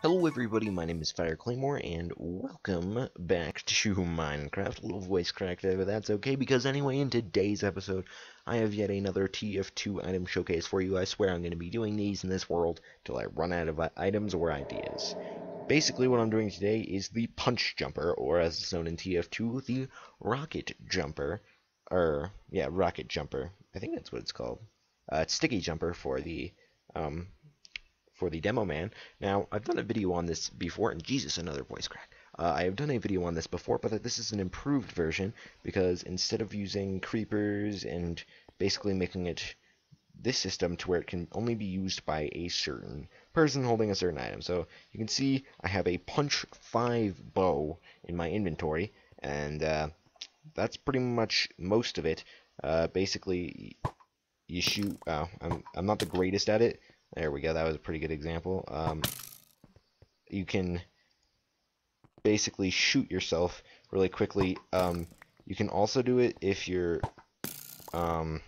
Hello everybody, my name is FireClaymore, and welcome back to Minecraft. A little voice crack there, but that's okay, because anyway, in today's episode, I have yet another TF2 item showcase for you. I swear I'm going to be doing these in this world till I run out of items or ideas. Basically, what I'm doing today is the Punch Jumper, or as it's known in TF2, the Rocket Jumper. Yeah, Rocket Jumper. I think that's what it's called. It's Sticky Jumper um, for the demo man. Now, I've done a video on this before, and Jesus, another voice crack. I have done a video on this before, but this is an improved version because instead of using creepers and basically making it this system to where it can only be used by a certain person holding a certain item. So you can see I have a Punch 5 bow in my inventory, and that's pretty much most of it. Basically, you shoot. I'm not the greatest at it. There we go. That was a pretty good example. You can basically shoot yourself really quickly. You can also do it if you're. I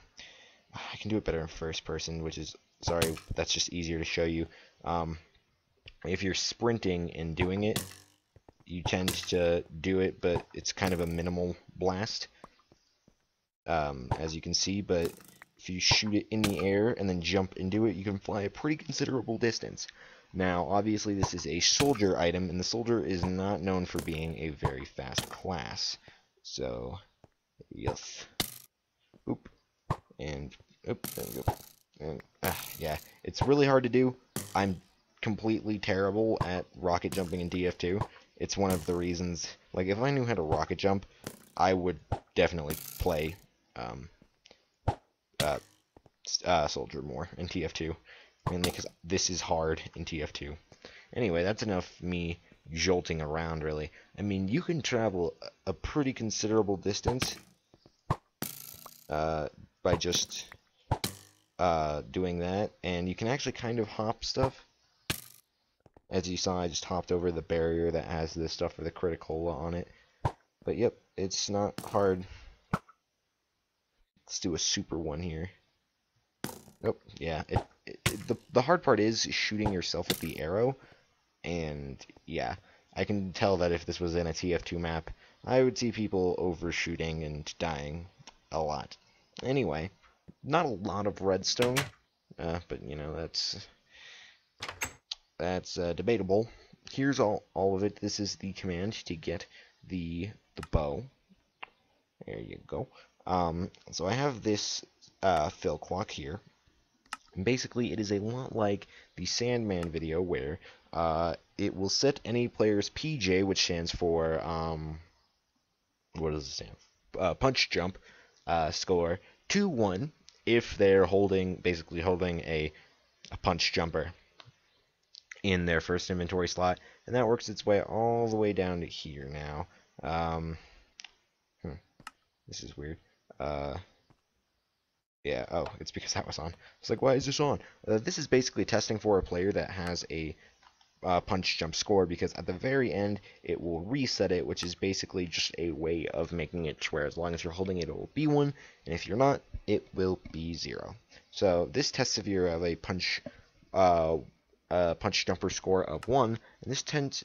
can do it better in first person, which is sorry. That's just easier to show you. If you're sprinting and doing it, you tend to do it, but it's kind of a minimal blast, as you can see. But if you shoot it in the air and then jump into it, you can fly a pretty considerable distance. Now, obviously, this is a soldier item, and the soldier is not known for being a very fast class. So, yes. Oop. And, oop, there we go. And, yeah, it's really hard to do. I'm completely terrible at rocket jumping in TF2. It's one of the reasons, like, if I knew how to rocket jump, I would definitely play, soldier more in TF2, mainly because this is hard in TF2. Anyway, that's enough me jolting around, really. I mean, you can travel a pretty considerable distance by just doing that, and you can actually kind of hop stuff. As you saw, I just hopped over the barrier that has this stuff for the critical on it. But yep, it's not hard. Let's do a super one here. Oh, yeah. The hard part is shooting yourself with the arrow, and yeah, I can tell that if this was in a TF2 map, I would see people overshooting and dying a lot. Anyway, not a lot of redstone, but you know that's debatable. Here's all of it. This is the command to get the bow. There you go. So I have this fill clock here. And basically, it is a lot like the Sandman video where it will set any player's PJ, which stands for, what does it stand for? Punch jump score, to 1 if they're basically holding a punch jumper in their first inventory slot. And that works its way all the way down to here now. This is weird. Yeah, oh, it's because that was on. It's like, why is this on? This is basically testing for a player that has a punch jump score, because at the very end it will reset it, which is basically just a way of making it where as long as you're holding it, it will be 1, and if you're not, it will be 0. So this tests if you have a punch jumper score of 1, and this tests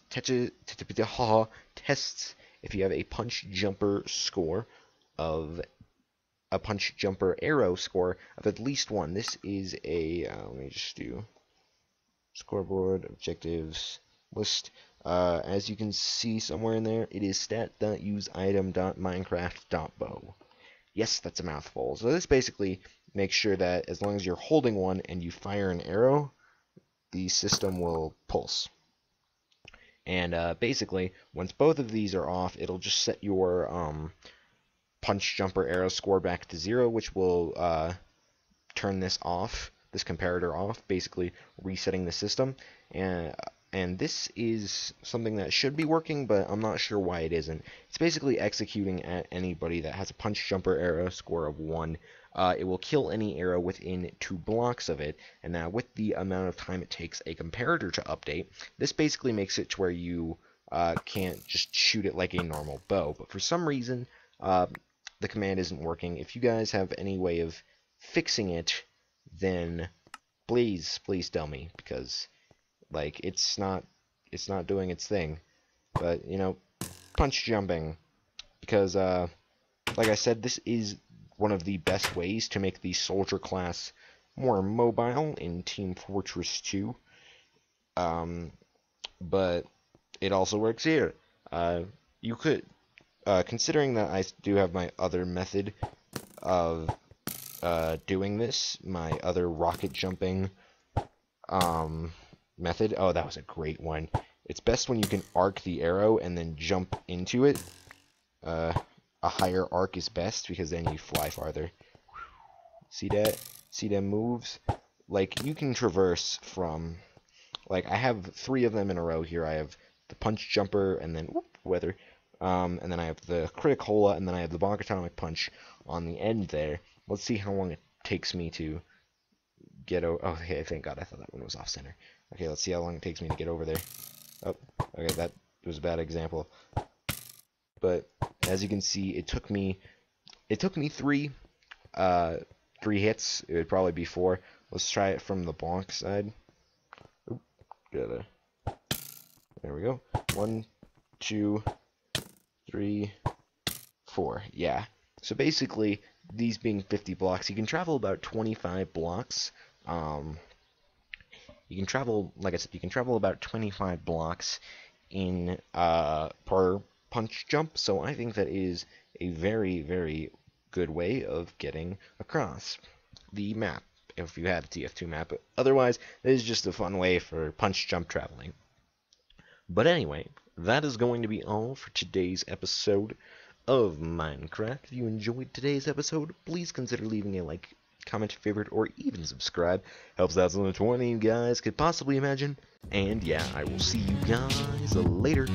if you have a punch jumper score of a punch jumper arrow score of at least 1. This is a, let me just do scoreboard, objectives, list. As you can see somewhere in there, it is stat.useitem.minecraft.bow. Yes, that's a mouthful. So this basically makes sure that as long as you're holding one and you fire an arrow, the system will pulse. And basically, once both of these are off, it'll just set your punch jumper arrow score back to 0, which will turn this off, this comparator off, basically resetting the system. And this is something that should be working, but I'm not sure why it isn't. It's basically executing at anybody that has a punch jumper arrow score of 1. It will kill any arrow within 2 blocks of it, and now with the amount of time it takes a comparator to update, this basically makes it to where you can't just shoot it like a normal bow. But for some reason, the command isn't working. If you guys have any way of fixing it, then please tell me, because like it's not it's not doing its thing. But, you know, punch jumping. Because, like I said, this is one of the best ways to make the soldier class more mobile in Team Fortress 2. But it also works here. You could, considering that I do have my other method of doing this, my other rocket jumping method. Oh, that was a great one. It's best when you can arc the arrow and then jump into it. A higher arc is best because then you fly farther. See that? See them moves? Like, you can traverse from... Like, I have 3 of them in a row here. I have the punch jumper, and then weather, and then I have the criticola, and then I have the bonk atomic punch on the end there. Let's see how long it takes me to get over. Oh, okay, thank God, I thought that one was off center. Okay, let's see how long it takes me to get over there. Oh, okay, that was a bad example. But as you can see, it took me 3 hits. It would probably be 4. Let's try it from the bonk side. There we go. 1, 2, 3, 4. Yeah. So basically, these being 50 blocks, you can travel about 25 blocks. You can travel, like I said, you can travel about 25 blocks in per punch jump. So I think that is a very, very good way of getting across the map. If you had a TF2 map, but otherwise, it is just a fun way for punch jump traveling. But anyway, that is going to be all for today's episode of Minecraft. If you enjoyed today's episode, please consider leaving a like, comment, favorite, or even subscribe. Helps out so much more than you guys could possibly imagine. And yeah, I will see you guys later.